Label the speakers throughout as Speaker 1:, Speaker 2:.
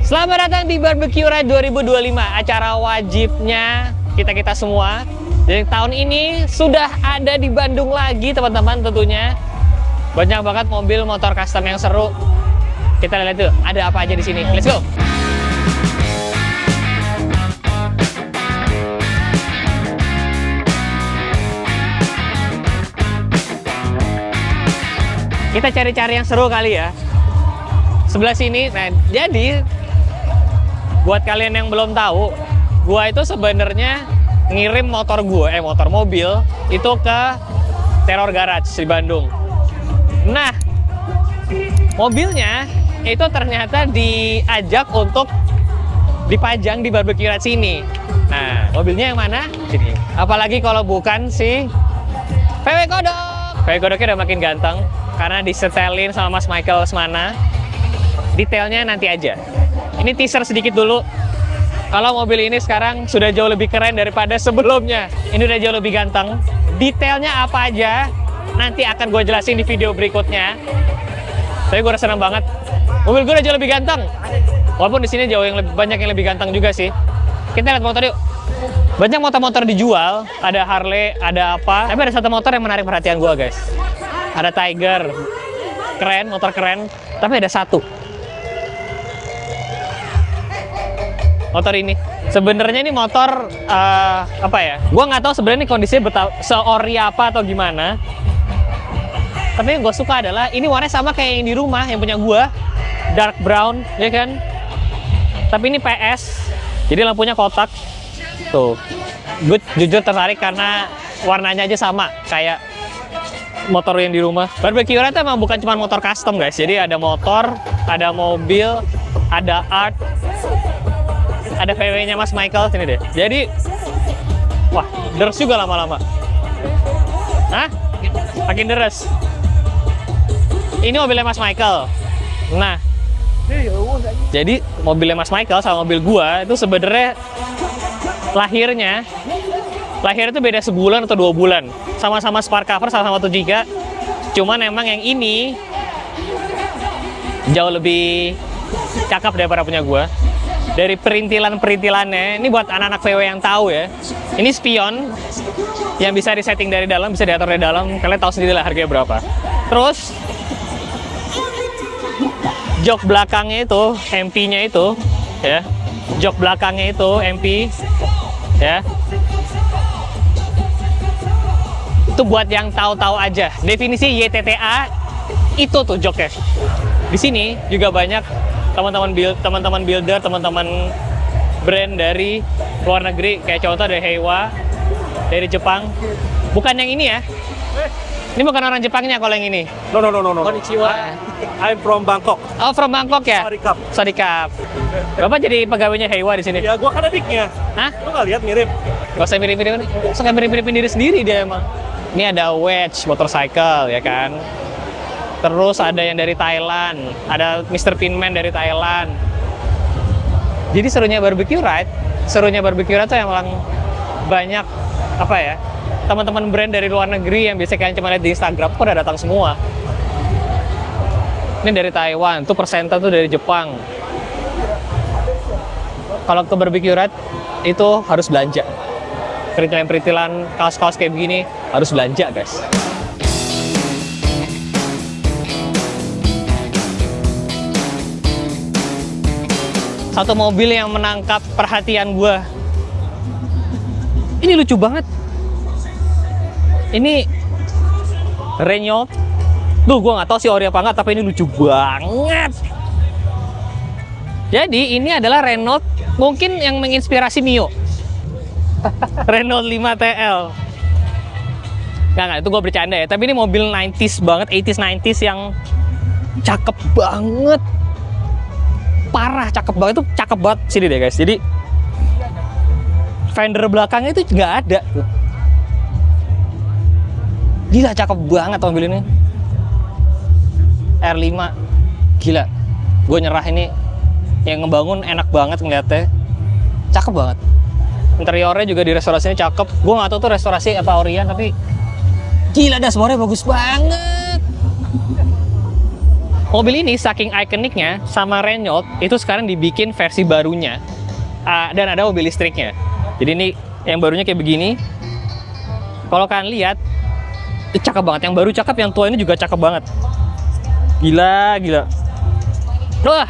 Speaker 1: Selamat datang di Barbecue Ride 2025, acara wajibnya kita-kita semua. Jadi tahun ini sudah ada di Bandung lagi teman-teman tentunya. Banyak banget mobil motor custom yang seru. Kita lihat tuh, ada apa aja di sini. Let's go! Kita cari-cari yang seru kali ya. Sebelah sini, nah jadi buat kalian yang belum tahu, gua itu sebenarnya ngirim motor mobil itu ke Terror Garage di Bandung. Nah, mobilnya itu ternyata diajak untuk dipajang di Barbecue Ride sini. Nah, mobilnya yang mana? Sini. Apalagi kalau bukan si VW Kodok. VW Kodoknya udah makin ganteng karena disetelin sama Mas Michael Semana. Detailnya nanti aja. Ini teaser sedikit dulu. Kalau mobil ini sekarang sudah jauh lebih keren daripada sebelumnya. Ini udah jauh lebih ganteng. Detailnya apa aja nanti akan gue jelasin di video berikutnya. Tapi gue udah senang banget. Mobil gue udah jauh lebih ganteng. Walaupun di sini jauh banyak yang lebih ganteng juga sih. Kita lihat motor yuk. Banyak motor-motor dijual. Ada Harley, ada apa. Tapi ada satu motor yang menarik perhatian gue guys. Ada Tiger. Keren, motor keren. Tapi ada satu. Motor ini sebenarnya ini motor apa ya? Gua nggak tahu sebenarnya ini kondisinya seori apa atau gimana. Tapi yang gue suka adalah ini warnanya sama kayak yang di rumah yang punya gua, dark brown, ya kan? Tapi ini PS, jadi lampunya kotak. Tuh, gue jujur tertarik karena warnanya aja sama kayak motor yang di rumah. Barbecue Ride emang bukan cuma motor custom guys, jadi ada motor, ada mobil, ada art. Ada VW-nya Mas Michael sini deh. Jadi, wah, deres juga lama-lama. Hah? Makin deres. Ini mobilnya Mas Michael. Nah, jadi mobilnya Mas Michael sama mobil gua itu sebenarnya lahirnya itu beda sebulan atau 2 bulan. Sama-sama spark cover, sama-sama 1 giga. Cuman emang yang ini jauh lebih cakep daripada punya gua. Dari perintilannya, ini buat anak-anak VW yang tahu ya. Ini spion yang bisa disetting dari dalam, bisa diatur dari dalam. Kalian tahu sendiri lah harganya berapa. Terus jok belakangnya itu, MP-nya itu, ya. Jok belakangnya itu MP, ya. Itu buat yang tahu-tahu aja. Definisi YTTA itu tuh joknya. Di sini juga banyak teman-teman builder, teman-teman brand dari luar negeri, kayak contoh dari Heiwa dari Jepang. Bukan yang ini ya. Ini bukan orang Jepangnya kalau yang ini.
Speaker 2: No.
Speaker 1: Konnichiwa.
Speaker 2: I'm from Bangkok.
Speaker 1: Oh, from Bangkok ya? Sorry Kap. Bapak jadi pegawainya Heiwa di sini.
Speaker 2: Ya, gua kan adiknya.
Speaker 1: Hah?
Speaker 2: Lu nggak lihat mirip?
Speaker 1: Gak usah mirip-mirip. Suka mirip-miripin diri sendiri dia emang. Ini ada Wedge motorcycle ya kan. Terus ada yang dari Thailand, ada Mr. Pinman dari Thailand. Jadi serunya Barbecue Ride tuh emang banyak apa ya, teman-teman brand dari luar negeri yang biasa kalian cuma lihat di Instagram kok udah datang semua. Ini dari Taiwan, tuh Persenta tuh dari Jepang. Kalau ke Barbecue Ride itu harus belanja. Perintilan-perintilan kaos-kaos kayak begini harus belanja guys. Satu mobil yang menangkap perhatian gue. Ini lucu banget. Ini Renault. Duh, gue nggak tahu sih ori apa nggak, tapi ini lucu banget. Jadi ini adalah Renault mungkin yang menginspirasi Mio. Renault 5 TL. Nggak, itu gue bercanda ya. Tapi ini mobil 90s banget, 80s 90s yang cakep banget. Parah, cakep banget, itu cakep banget sini deh guys. Jadi fender belakangnya itu nggak ada. Gila, cakep banget mobil ini. R5, gila. Gue nyerah ini. Yang ngebangun enak banget ngeliatnya. Cakep banget. Interiornya juga direstorasinya cakep. Gue nggak tahu tuh restorasi apa Orion, tapi gila, dashboardnya bagus banget. mobil ini saking ikoniknya sama Renault itu sekarang dibikin versi barunya. Dan ada mobil listriknya. Jadi ini yang barunya kayak begini. Kalau kalian lihat, cakep banget. Yang baru cakep, yang tua ini juga cakep banget. Gila. Wah,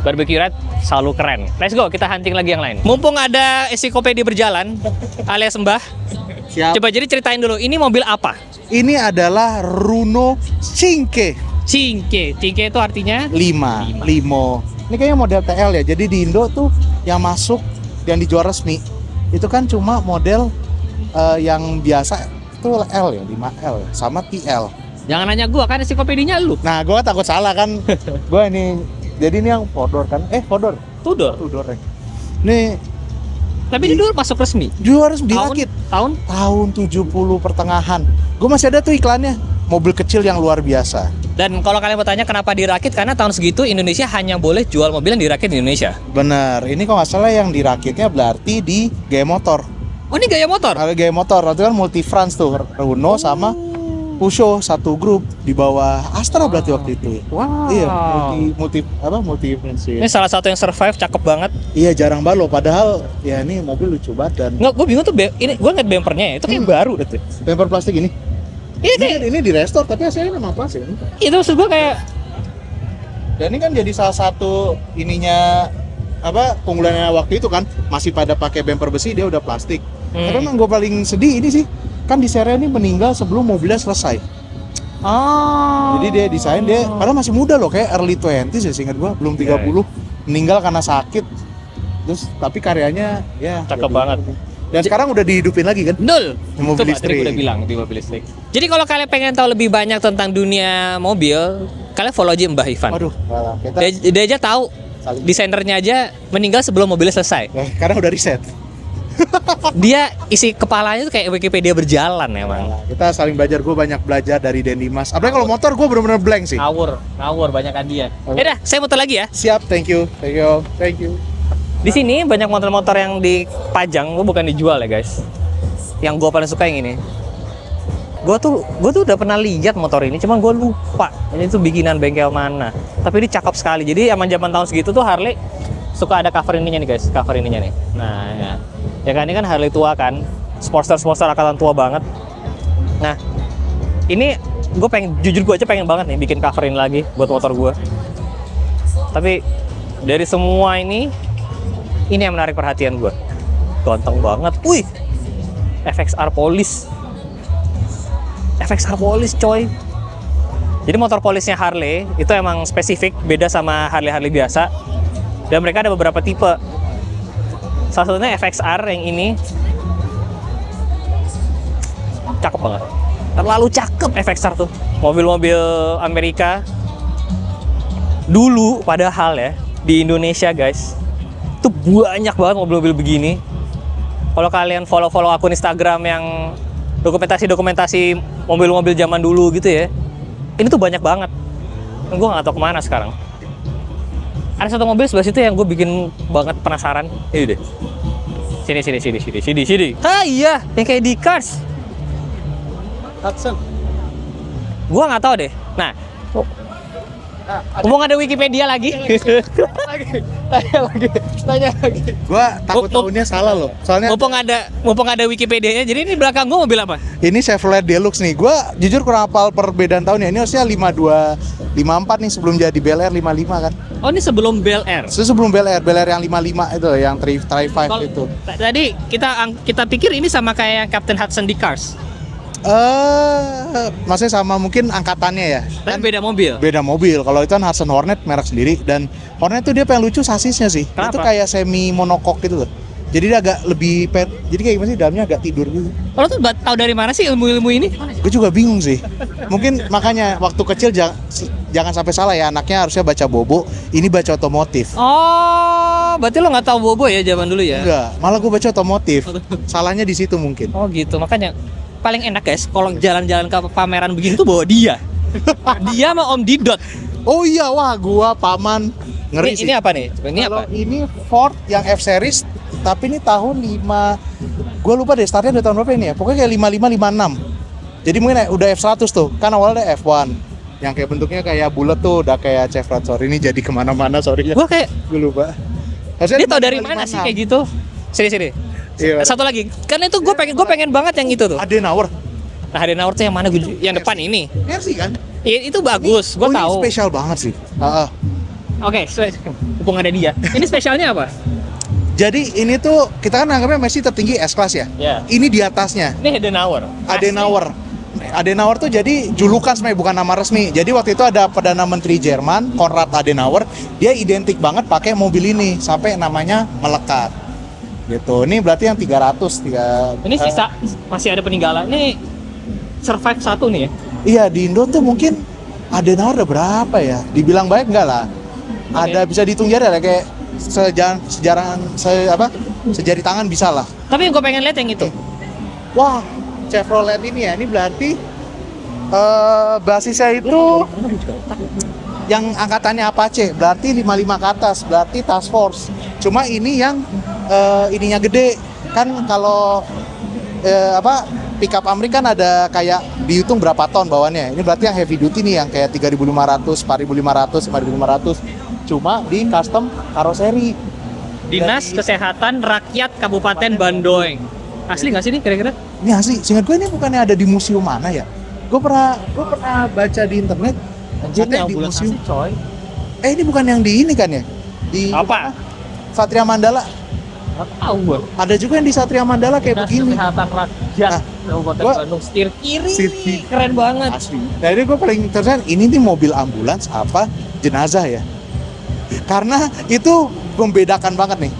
Speaker 1: barbecue red selalu keren. Let's go, kita hunting lagi yang lain. Mumpung ada ensiklopedia berjalan, alias Mbah.
Speaker 3: Siap.
Speaker 1: Coba jadi ceritain dulu, ini mobil apa?
Speaker 3: Ini adalah Runo Cinque
Speaker 1: Cinque itu artinya?
Speaker 3: 5. Ini kayaknya model TL ya. Jadi di Indo tuh yang masuk, yang dijual resmi, itu kan cuma model yang biasa itu L ya, 5L sama TL.
Speaker 1: Jangan nanya gua, kan ensiklopedianya lu.
Speaker 3: Nah, gue takut salah kan. Gue ini, jadi ini yang four door kan? Four door.
Speaker 1: Two door.
Speaker 3: Ya. Nih,
Speaker 1: Tapi ini dulu masuk resmi.
Speaker 3: dia harus dirakit.
Speaker 1: Tahun?
Speaker 3: Tahun 70 pertengahan. Gue masih ada tuh iklannya. Mobil kecil yang luar biasa.
Speaker 1: Dan kalau kalian bertanya kenapa dirakit, karena tahun segitu Indonesia hanya boleh jual mobil yang dirakit di Indonesia.
Speaker 3: Bener, ini kalau nggak salah yang dirakitnya berarti di Gaya Motor.
Speaker 1: Oh, ini gaya motor?
Speaker 3: Ada Gaya Motor, itu kan multi France tuh, Runo sama Peugeot satu grup di bawah Astra berarti waktu itu.
Speaker 1: Wow.
Speaker 3: Iya, multi France.
Speaker 1: Ini salah satu yang survive, cakep banget.
Speaker 3: Iya, jarang banget loh, padahal ya ini mobil lucu banget dan
Speaker 1: Nggak, gue bingung tuh, ini gue ngeliat bumpernya ya, itu kayak baru deh.
Speaker 3: bumper plastik ini.
Speaker 1: Ini kayak,
Speaker 3: Ini di restore tapi hasilnya memang plastik.
Speaker 1: itu maksud gue kayak,
Speaker 3: Dan ini kan jadi salah satu ininya keunggulannya waktu itu kan masih pada pakai bumper besi, dia udah plastik. Tapi emang gue paling sedih ini sih, kan di seri ini meninggal sebelum mobilnya selesai.
Speaker 1: oh.
Speaker 3: Jadi dia desain, dia padahal masih muda loh, kayak early 20s ya seingat gue, belum 30. Meninggal karena sakit. Terus tapi karyanya ya
Speaker 1: Cakep
Speaker 3: jadi-
Speaker 1: banget.
Speaker 3: Dan sekarang udah dihidupin lagi kan?
Speaker 1: Betul.
Speaker 3: Mobil
Speaker 1: Itu, Pak,
Speaker 3: listrik.
Speaker 1: tadi gue udah bilang di mobil listrik. Jadi kalau kalian pengen tahu lebih banyak tentang dunia mobil, kalian follow aja Mbah Ivan.
Speaker 3: Waduh, malah kita
Speaker 1: Dia aja tahu,
Speaker 3: saling.
Speaker 1: desainernya aja meninggal sebelum mobilnya selesai.
Speaker 3: Karena udah riset.
Speaker 1: Dia isi kepalanya tuh kayak Wikipedia berjalan emang.
Speaker 3: Nah, kita saling belajar, gue banyak belajar dari Den Dimas. Apalagi kalau motor gue bener-bener blank sih.
Speaker 1: Ngawur banyakan dia. Yaudah, saya muter lagi ya.
Speaker 3: Siap, thank you.
Speaker 1: Di sini banyak motor-motor yang dipajang, bukan dijual ya guys. Yang gue paling suka yang ini. Gue tuh udah pernah lihat motor ini, cuman gue lupa ini tuh bikinan bengkel mana. Tapi ini cakep sekali. Jadi zaman tahun segitu tuh Harley suka ada cover ininya nih guys, cover ininya nih. Nah, ya kan ini kan Harley tua kan, Sportster angkatan tua banget. Nah, ini gue jujur gue aja pengen banget nih bikin cover ini lagi buat motor gue. Tapi dari semua ini yang menarik perhatian gue. Ganteng banget. Wih, FXR Police coy. Jadi motor polisnya Harley itu emang spesifik, beda sama Harley biasa. Dan mereka ada beberapa tipe. Salah satunya FXR yang ini. Cakep banget. Terlalu cakep FXR tuh. Mobil-mobil Amerika dulu padahal ya di Indonesia guys. Itu banyak banget mobil-mobil begini. Kalau kalian follow akun Instagram yang dokumentasi mobil-mobil zaman dulu gitu ya, ini tuh banyak banget. Gue nggak tahu kemana sekarang. Ada satu mobil sebelah situ yang gue bikin banget penasaran. Ini deh. Sini. Ah iya, yang kayak di Cars.
Speaker 3: Hudson.
Speaker 1: Gue nggak tahu deh. Nah, ngomong ada Wikipedia lagi. Tanya lagi.
Speaker 3: Gua takut tahunnya salah loh. Soalnya
Speaker 1: Mumpung ada Wikipedia-nya. Jadi ini belakang gua mobil apa?
Speaker 3: ini Chevrolet Deluxe nih. Gua jujur kurang hafal perbedaan tahunnya. Ini harusnya 52, 54 nih sebelum jadi Bel Air 55 kan.
Speaker 1: Oh, ini sebelum Bel Air.
Speaker 3: Sebelum Bel Air yang 55 itu, yang Tri-5 itu.
Speaker 1: Tadi kita pikir ini sama kayak Captain Hudson di Cars.
Speaker 3: Maksudnya sama mungkin angkatannya ya.
Speaker 1: Tapi beda mobil.
Speaker 3: Beda mobil. Kalau itu kan Hudson Hornet merek sendiri, dan Hornet tuh dia paling lucu sasisnya sih.
Speaker 1: Kenapa?
Speaker 3: Itu kayak semi monokok gitu loh. Jadi dia agak lebih jadi kayak gimana sih, dalamnya agak tidur gitu.
Speaker 1: Lo tuh tahu dari mana sih ilmu-ilmu ini?
Speaker 3: Gue juga bingung sih. Mungkin makanya waktu kecil jangan sampai salah ya, anaknya harusnya baca bobo, ini baca otomotif.
Speaker 1: Oh, berarti lo nggak tahu Bobo ya zaman dulu ya?
Speaker 3: Enggak, malah gue baca otomotif. Salahnya di situ mungkin.
Speaker 1: Oh gitu, makanya paling enak guys kalau jalan-jalan ke pameran begini tuh bawa dia. Dia sama Om Didot.
Speaker 3: Oh iya, wah gua paman ngeri sih.
Speaker 1: Ini apa nih? Ini
Speaker 3: Kalau
Speaker 1: apa?
Speaker 3: ini Ford yang F series, tapi ini tahun 5. Gua lupa deh startnya dari tahun berapa ini ya. Pokoknya kayak 55 56. Jadi mungkin udah F100 tuh. Kan awalnya F1. Yang kayak bentuknya kayak bulat tuh, udah kayak Chevrolet. Sorry, ini jadi kemana-mana, sorry ya.
Speaker 1: Gua kayak
Speaker 3: Gue lupa.
Speaker 1: dia tau dari mana sih kayak gitu? Sini.
Speaker 3: Iya.
Speaker 1: Satu lagi, karena itu gue pengen banget yang itu tuh.
Speaker 3: Adenauer.
Speaker 1: Nah, Adenauer tuh yang mana? Yang depan ini.
Speaker 3: Mercy kan?
Speaker 1: Itu bagus, gue
Speaker 3: Ini
Speaker 1: tahu.
Speaker 3: spesial banget sih.
Speaker 1: Oke, mumpung ada dia. Ini spesialnya apa?
Speaker 3: Jadi ini tuh kita kan anggapnya Mercy tertinggi S-Class ya.
Speaker 1: Ya.
Speaker 3: Ini di atasnya.
Speaker 1: Ini Adenauer.
Speaker 3: Adenauer. Adenauer tuh jadi julukan sebenarnya, bukan nama resmi. Jadi waktu itu ada Perdana Menteri Jerman, Konrad Adenauer, dia identik banget pakai mobil ini sampai namanya melekat. Gitu. Ini berarti yang 300.
Speaker 1: Ini sisa masih ada peninggalan. Ini survive satu nih ya.
Speaker 3: Iya, di Indo tuh mungkin Adenauer ada berapa ya? Dibilang baik enggak lah. Ada bisa dihitung jari lah, kayak sejari tangan bisa lah.
Speaker 1: Tapi yang gue pengen lihat yang itu.
Speaker 3: Wah, Chevrolet ini ya, ini berarti basisnya itu yang angkatannya Apache, berarti 55 ke atas, berarti Task Force. Cuma ini yang ininya gede. Kan kalau pickup Amrik kan ada kayak dihitung berapa ton bawaannya. Ini berarti yang heavy duty nih, yang kayak 3.500, 4.500, 5.500. Cuma di custom karoseri.
Speaker 1: Dinas Kesehatan Rakyat Kabupaten Bandung. Asli nggak sih ini kira-kira?
Speaker 3: Ini asli, seingat gue ini bukannya ada di museum mana ya? Gue pernah baca di internet. Katanya di museum.
Speaker 1: coy.
Speaker 3: Ini bukan yang di ini kan ya? Di
Speaker 1: Apa?
Speaker 3: Satria Mandala.
Speaker 1: Nggak tahu gue.
Speaker 3: Ada juga yang di Satria Mandala kayak
Speaker 1: Dinas
Speaker 3: begini.
Speaker 1: Kesehatan Rakyat
Speaker 3: Nah,
Speaker 1: Kabupaten
Speaker 3: gua-
Speaker 1: Bandung. Setir kiri.
Speaker 3: Setir kiri.
Speaker 1: Keren banget.
Speaker 3: Asli. Nah ini gue paling terkesan, ini nih mobil ambulans apa jenazah ya? Karena itu membedakan banget nih.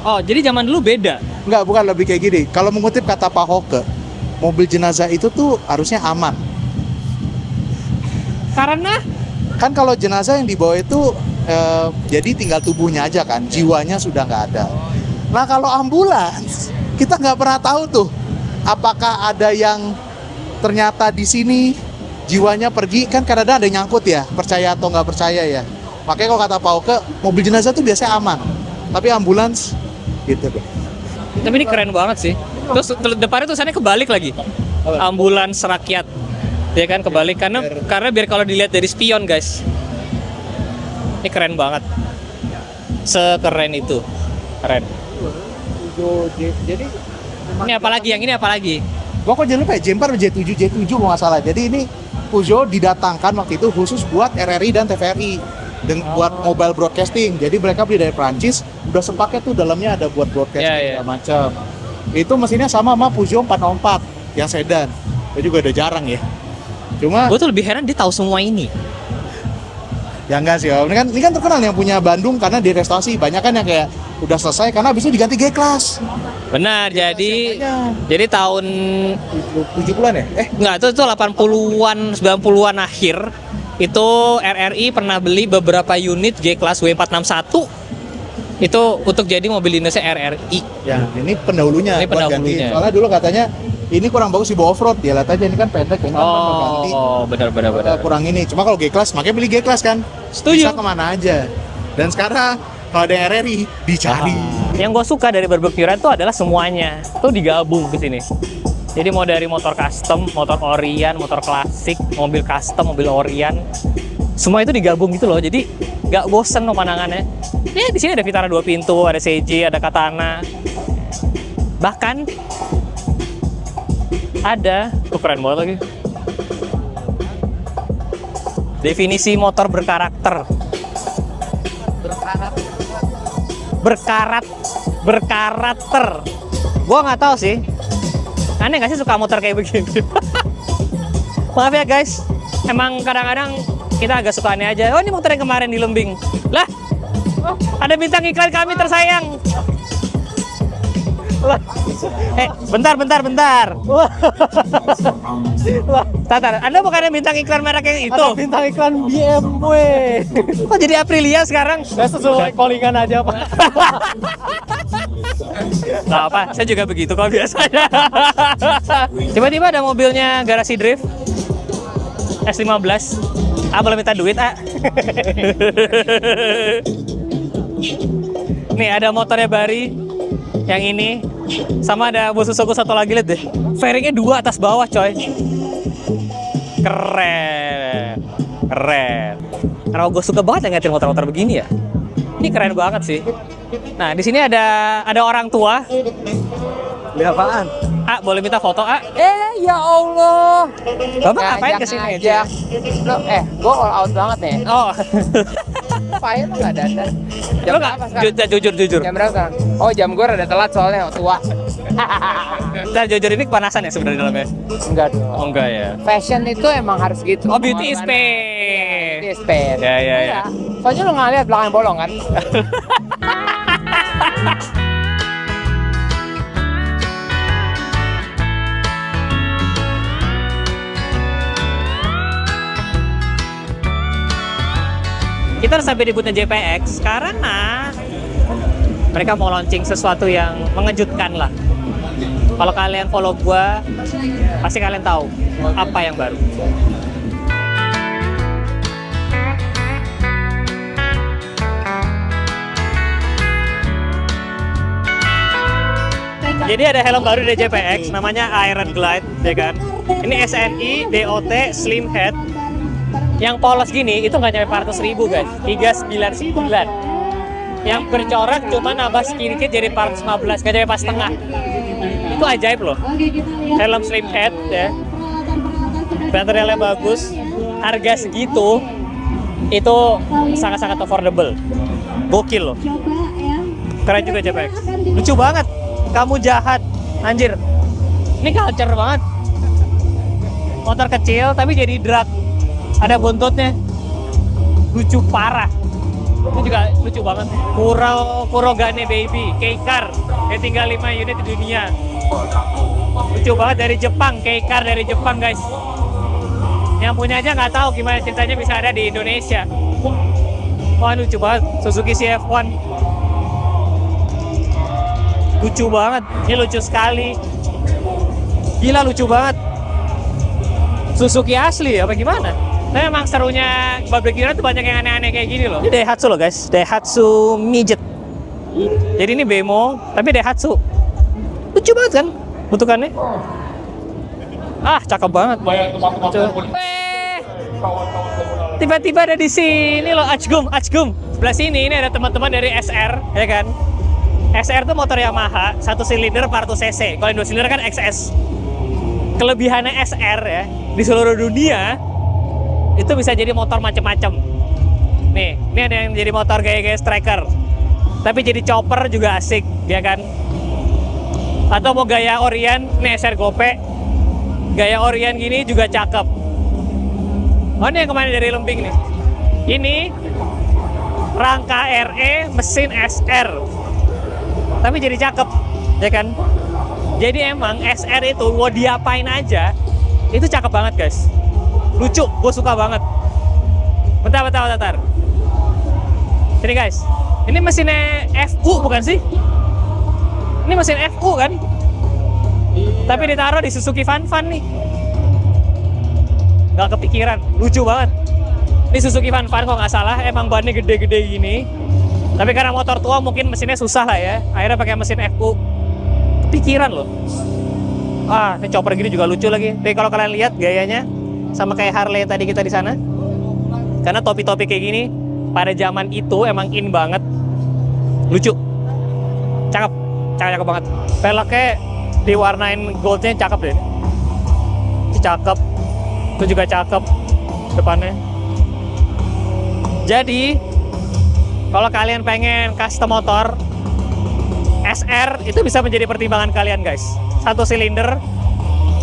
Speaker 1: Oh, jadi zaman dulu beda.
Speaker 3: Enggak, bukan, lebih kayak gini. Kalau mengutip kata Pak Hoke, mobil jenazah itu tuh harusnya aman.
Speaker 1: Karena
Speaker 3: Kan kalau jenazah yang dibawa itu jadi tinggal tubuhnya aja kan, jiwanya sudah nggak ada. Nah kalau ambulans, kita nggak pernah tahu tuh apakah ada yang ternyata di sini jiwanya pergi, kan kadang-kadang ada yang nyangkut ya, percaya atau nggak percaya ya. Makanya kalau kata Pak Oke, mobil jenazah tuh biasanya aman, tapi ambulans gitu deh.
Speaker 1: tapi ini keren banget sih. Terus depannya tulisannya kebalik lagi. Ambulans rakyat. Ya kan kebalik karena biar kalau dilihat dari spion, guys. Ini keren banget. Sekeren itu. Keren.
Speaker 3: Jadi
Speaker 1: Ini apalagi? Yang ini apalagi?
Speaker 3: gua kok jadi lupa ya, J4 J7 kalau nggak salah. Jadi ini Peugeot didatangkan waktu itu khusus buat RRI dan TVRI buat mobile broadcasting. Jadi mereka beli dari Prancis, udah sepaket tuh dalamnya ada buat broadcasting segala macam. Itu mesinnya sama Peugeot 404 yang sedan. Itu juga udah jarang ya. Cuma
Speaker 1: Gue tuh lebih heran dia tahu semua ini.
Speaker 3: ya enggak sih, Om. Ini kan terkenal yang punya Bandung karena direstorasi. Banyak kan yang kayak udah selesai karena habis itu diganti G-Class.
Speaker 1: Benar, jadi
Speaker 3: Makanya.
Speaker 1: tahun
Speaker 3: 70-an ya?
Speaker 1: enggak, itu 80-an, 90-an akhir itu RRI pernah beli beberapa unit G-Class W461 itu untuk jadi mobil dinasnya RRI.
Speaker 3: Ya, ini pendahulunya.
Speaker 1: Ini
Speaker 3: buat ganti.
Speaker 1: pendahulunya.
Speaker 3: Soalnya dulu katanya ini kurang bagus dibawa off-road. Ya lihat aja ini kan pendek, ini kan ganti.
Speaker 1: Oh, benar.
Speaker 3: Kurang ini. Cuma kalau G-Class, makanya beli G-Class kan.
Speaker 1: Setuju.
Speaker 3: Bisa kemana aja. Dan sekarang kalau ada RRI dicari.
Speaker 1: Yang gue suka dari Barbecue Ride itu adalah semuanya tuh digabung ke sini. Jadi mau dari motor custom, motor Orion, motor klasik, mobil custom, mobil Orion, semua itu digabung gitu loh. Jadi nggak bosen pemandangannya. Di sini ada Vitara 2 pintu, ada CJ, ada Katana. Bahkan ada, keren banget lagi. Definisi motor berkarakter. Berkarakter. Gua nggak tahu sih. Aneh nggak sih suka motor kayak begini? Maaf ya guys. Emang kadang-kadang kita agak suka aneh aja. Oh, ini motor yang kemarin di Lembing. Lah, ada bintang iklan kami tersayang. Bentar. Tatar, Anda bukannya bintang iklan merek yang itu?
Speaker 2: Ada bintang iklan BMW.
Speaker 1: Kok jadi Aprilia sekarang?
Speaker 2: Ya sesuai callingan aja, Pak.
Speaker 1: Nggak apa, saya juga begitu kalau biasanya. Tiba-tiba ada mobilnya Garasi Drift S15. Boleh minta duit, Nih ada motornya Bari yang ini, sama ada bus susuku satu lagi, lihat deh. Fairingnya 2 atas bawah, coy. Keren. Keren. Karena gue suka banget ngeliatin motor-motor begini ya. Ini keren banget sih. Nah, di sini ada orang tua.
Speaker 2: Beli apaan?
Speaker 1: Ah, boleh minta foto, Ah?
Speaker 4: Ya Allah.
Speaker 1: Bapak ngapain kesini aja?
Speaker 4: Lo, gue all out banget nih.
Speaker 1: Oh,
Speaker 4: Ngapain lo nggak datang? Jam
Speaker 1: lo nggak
Speaker 4: berapa sekarang?
Speaker 1: jujur.
Speaker 4: Jam berapa sekarang? Oh, jam gue rada telat soalnya tua.
Speaker 1: Dan jujur ini kepanasan ya sebenarnya dalamnya.
Speaker 4: Enggak dong.
Speaker 1: Oh enggak ya.
Speaker 4: Fashion itu emang harus gitu.
Speaker 1: Oh, beauty is
Speaker 4: Pengorbanan.
Speaker 1: pain.
Speaker 4: Beauty is pain.
Speaker 1: Ya.
Speaker 4: Soalnya lo nggak lihat belakang bolong kan?
Speaker 1: Kita udah sampai di boothnya JPX karena mereka mau launching sesuatu yang mengejutkan lah. Kalau kalian follow gua, pasti kalian tahu apa yang baru. Jadi ada helm baru dari JPX, namanya Iron Glide, ya kan? Ini SNI DOT Slim Head. Yang polos gini itu nggak nyampe 400.000 guys, 399. Yang bercorak cuma nambah sedikit jadi 415, nggak nyampe pas setengah. Itu ajaib loh. Helm Slim Head ya, materialnya bagus, harga segitu itu sangat-sangat affordable. Gokil loh. Keren juga JPX. Lucu banget. Kamu jahat, anjir. Ini culture banget. Motor kecil tapi jadi drag. Ada buntutnya. Lucu parah. Ini juga lucu banget. Kurogane Baby, K-Car. Yang tinggal 5 unit di dunia. Lucu banget dari Jepang, K-Car dari Jepang guys. Yang punya aja nggak tahu gimana ceritanya bisa ada di Indonesia. Wah lucu banget, Suzuki CF1. Lucu banget, ini lucu sekali. Gila lucu banget. Suzuki asli apa gimana? Tapi emang serunya pabrik Kira tuh banyak yang aneh-aneh kayak gini loh. Ini Daihatsu loh guys, Daihatsu Midget. Jadi ini Bemo, tapi Daihatsu. Lucu banget kan bentukannya? Ah, cakep banget. Tiba-tiba ada di sini loh, Acgum. Sebelah sini ini ada teman-teman dari SR, ya kan? SR tuh motor Yamaha, 1 silinder 400 cc. Kalau yang 2 silinder kan XS. Kelebihannya SR ya, di seluruh dunia itu bisa jadi motor macam-macam. Nih, ini ada yang jadi motor gaya-gaya striker. Tapi jadi chopper juga asik, ya kan? Atau mau gaya Orion, nih SR Gope. Gaya Orion gini juga cakep. Oh, ini yang kemarin dari Lemping nih. Ini rangka RE, mesin SR. Tapi jadi cakep, ya kan? Jadi emang SR itu mau diapain aja, itu cakep banget guys. Lucu, gue suka banget. Bentar. Sini guys, ini mesinnya FU bukan sih? Ini mesin FU kan? Tapi ditaruh di Suzuki Fan nih. Gak kepikiran, lucu banget. Ini Suzuki Fan kok nggak salah, emang bannya gede-gede gini. Tapi karena motor tua mungkin mesinnya susah lah ya. Akhirnya pakai mesin FU. Kepikiran loh. Ah, ini chopper gini juga lucu lagi. Tapi kalau kalian lihat gayanya sama kayak Harley tadi kita di sana. Karena topi-topi kayak gini pada zaman itu emang in banget. Lucu. Cakep banget. Peleknya diwarnain goldnya cakep deh. Ini cakep. Itu juga cakep depannya. Jadi kalau kalian pengen custom motor, SR itu bisa menjadi pertimbangan kalian guys. 1 silinder,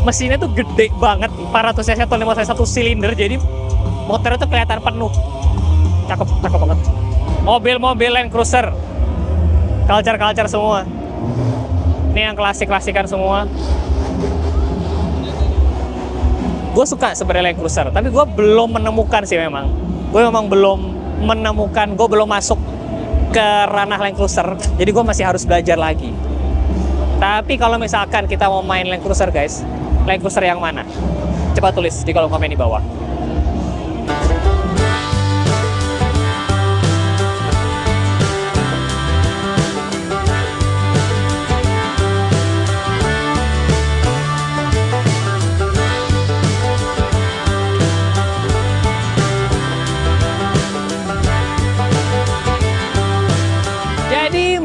Speaker 1: mesinnya tuh gede banget, 400 cc atau 500 cc 1 silinder, jadi motornya tuh kelihatan penuh. Cakep banget. Mobil-mobil Land Cruiser, culture semua. Ini yang klasik-klasikan semua. Gue suka sebenarnya Land Cruiser, tapi gue belum menemukan sih memang. Gue memang belum menemukan, gue belum masuk ke ranah Land Cruiser, jadi gue masih harus belajar lagi. Tapi kalau misalkan kita mau main Land Cruiser guys, Land Cruiser yang mana? Coba tulis di kolom komen di bawah.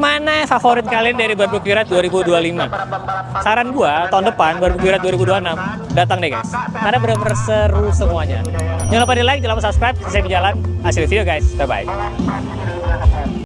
Speaker 1: mana favorit kalian dari Barbecue Ride 2025? Saran gua tahun depan Barbecue Ride 2026 datang deh guys. Karena bener-bener seru semuanya. Jangan lupa di like, jangan lupa subscribe. Saya di jalan. Hasil video guys. Bye bye.